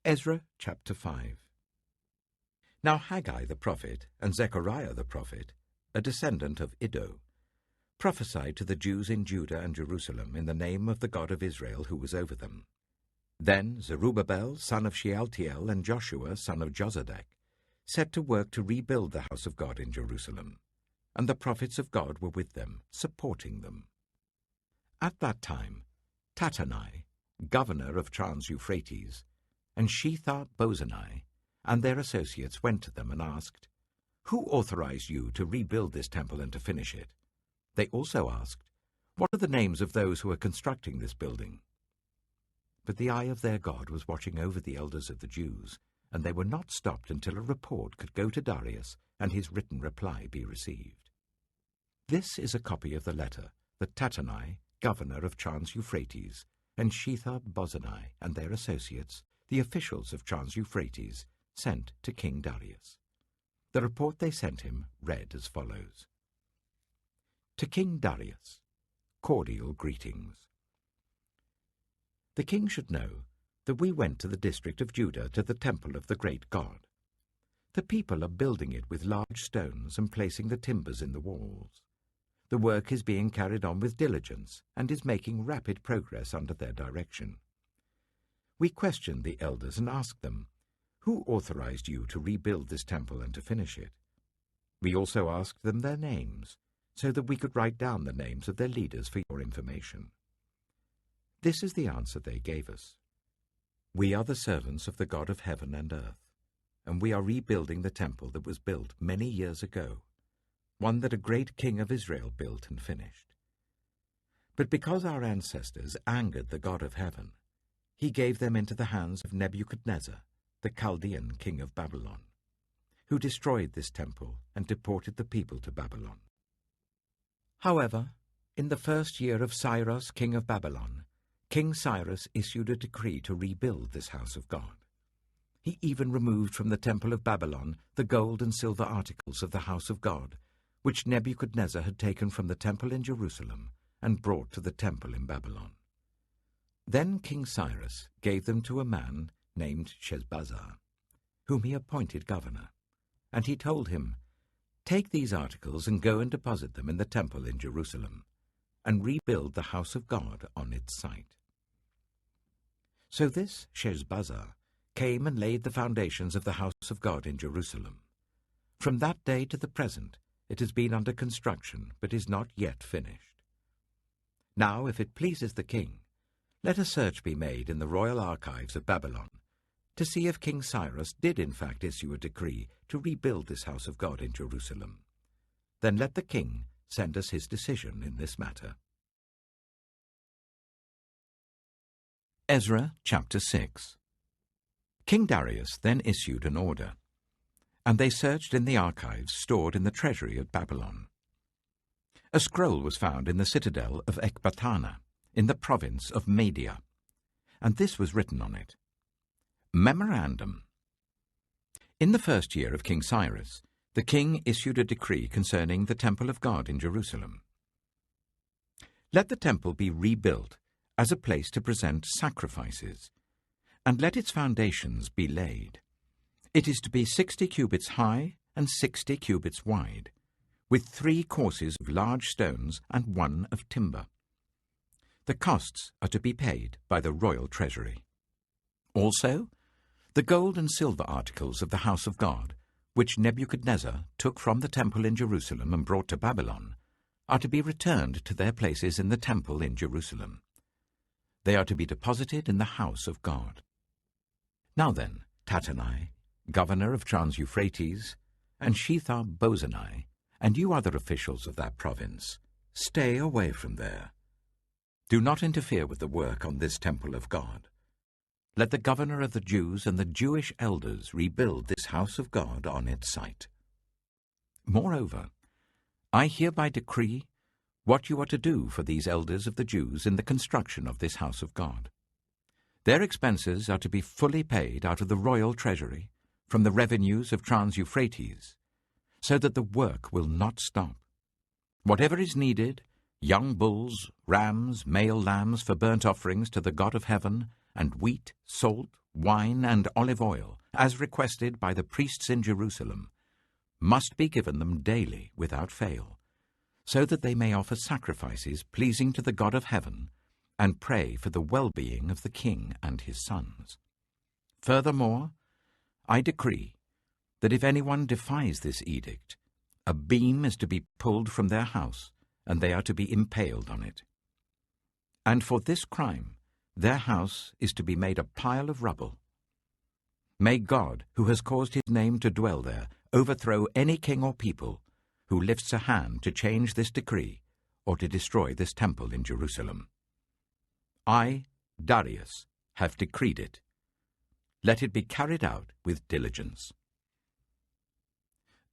Ezra chapter 5. Now Haggai the prophet and Zechariah the prophet, a descendant of Iddo, prophesied to the Jews in Judah and Jerusalem in the name of the God of Israel who was over them. Then Zerubbabel, son of Shealtiel, and Joshua, son of Jozadak, set to work to rebuild the house of God in Jerusalem, and the prophets of God were with them, supporting them. At that time, Tattenai, governor of Trans-Euphrates, and Shethar-Bozenai and their associates went to them and asked, "Who authorized you to rebuild this temple and to finish it?" They also asked, "What are the names of those who are constructing this building?" But the eye of their God was watching over the elders of the Jews, and they were not stopped until a report could go to Darius and his written reply be received. This is a copy of the letter that Tattenai, governor of Trans-Euphrates, and Shethar-Bozenai and their associates, the officials of Trans-Euphrates, sent to King Darius. The report they sent him read as follows. To King Darius, cordial greetings. The king should know that we went to the district of Judah to the temple of the great God. The people are building it with large stones and placing the timbers in the walls. The work is being carried on with diligence and is making rapid progress under their direction. We questioned the elders and asked them, "Who authorized you to rebuild this temple and to finish it?" We also asked them their names, so that we could write down the names of their leaders for your information. This is the answer they gave us. We are the servants of the God of heaven and earth, and we are rebuilding the temple that was built many years ago, one that a great king of Israel built and finished. But because our ancestors angered the God of heaven, he gave them into the hands of Nebuchadnezzar, the Chaldean king of Babylon, who destroyed this temple and deported the people to Babylon. However, in the first year of Cyrus, king of Babylon, King Cyrus issued a decree to rebuild this house of God. He even removed from the temple of Babylon the gold and silver articles of the house of God, which Nebuchadnezzar had taken from the temple in Jerusalem and brought to the temple in Babylon. Then King Cyrus gave them to a man named Sheshbazzar, whom he appointed governor, and he told him, "Take these articles and go and deposit them in the temple in Jerusalem, and rebuild the house of God on its site." So this Sheshbazzar came and laid the foundations of the house of God in Jerusalem. From that day to the present it has been under construction, but is not yet finished. Now, if it pleases the king, let a search be made in the royal archives of Babylon to see if King Cyrus did in fact issue a decree to rebuild this house of God in Jerusalem. Then let the king send us his decision in this matter. Ezra chapter 6. King Darius then issued an order, and they searched in the archives stored in the treasury at Babylon. A scroll was found in the citadel of Ecbatana, in the province of Media, and this was written on it. Memorandum. In the first year of King Cyrus, the king issued a decree concerning the temple of God in Jerusalem. Let the temple be rebuilt as a place to present sacrifices, and let its foundations be laid. It is to be 60 cubits high and 60 cubits wide, with 3 courses of large stones and 1 of timber. The costs are to be paid by the royal treasury. Also, the gold and silver articles of the house of God, which Nebuchadnezzar took from the temple in Jerusalem and brought to Babylon, are to be returned to their places in the temple in Jerusalem. They are to be deposited in the house of God. Now then, Tattenai, governor of Trans-Euphrates, and Shethar-Bozenai, and you other officials of that province, stay away from there. Do not interfere with the work on this temple of God. Let the governor of the Jews and the Jewish elders rebuild this house of God on its site. Moreover, I hereby decree what you are to do for these elders of the Jews in the construction of this house of God. Their expenses are to be fully paid out of the royal treasury from the revenues of Trans-Euphrates, so that the work will not stop. Whatever is needed, young bulls, rams, male lambs for burnt offerings to the God of heaven, and wheat, salt, wine, and olive oil, as requested by the priests in Jerusalem, must be given them daily without fail, so that they may offer sacrifices pleasing to the God of heaven and pray for the well-being of the king and his sons. Furthermore, I decree that if anyone defies this edict, a beam is to be pulled from their house, and they are to be impaled on it. And for this crime, their house is to be made a pile of rubble. May God, who has caused his name to dwell there, overthrow any king or people who lifts a hand to change this decree or to destroy this temple in Jerusalem. I, Darius, have decreed it. Let it be carried out with diligence.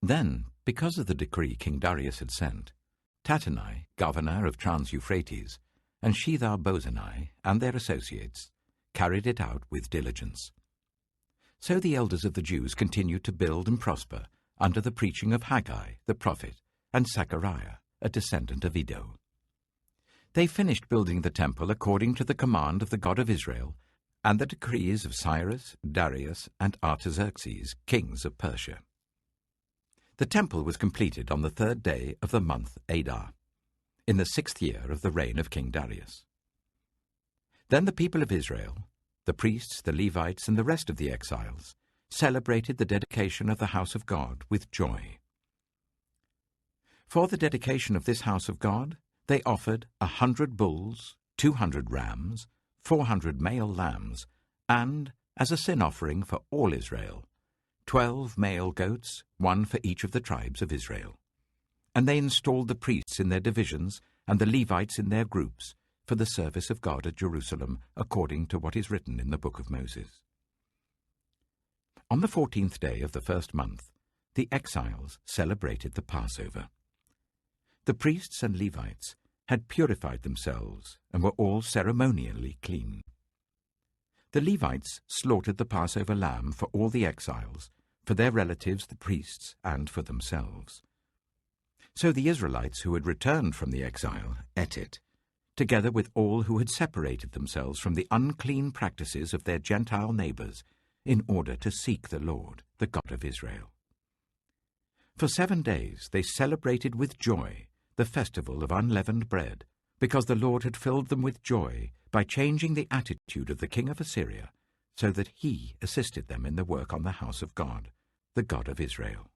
Then, because of the decree King Darius had sent, Tattenai, governor of Trans-Euphrates, and Shethar-Bozenai and their associates carried it out with diligence. So the elders of the Jews continued to build and prosper under the preaching of Haggai the prophet and Zechariah, a descendant of Iddo. They finished building the temple according to the command of the God of Israel and the decrees of Cyrus, Darius, and Artaxerxes, kings of Persia. The temple was completed on the 3rd day of the month Adar, in the 6th year of the reign of King Darius. Then the people of Israel, the priests, the Levites, and the rest of the exiles, celebrated the dedication of the house of God with joy. For the dedication of this house of God, they offered 100 bulls, 200 rams, 400 male lambs, and, as a sin offering for all Israel, 12 male goats, one for each of the tribes of Israel. And they installed the priests in their divisions and the Levites in their groups for the service of God at Jerusalem, according to what is written in the book of Moses. On the 14th day of the 1st month, the exiles celebrated the Passover. The priests and Levites had purified themselves and were all ceremonially clean. The Levites slaughtered the Passover lamb for all the exiles, for their relatives, the priests, and for themselves. So the Israelites who had returned from the exile ate it, together with all who had separated themselves from the unclean practices of their Gentile neighbors, in order to seek the Lord, the God of Israel. For 7 days they celebrated with joy the festival of unleavened bread, because the Lord had filled them with joy by changing the attitude of the king of Assyria, so that he assisted them in the work on the house of God, the God of Israel.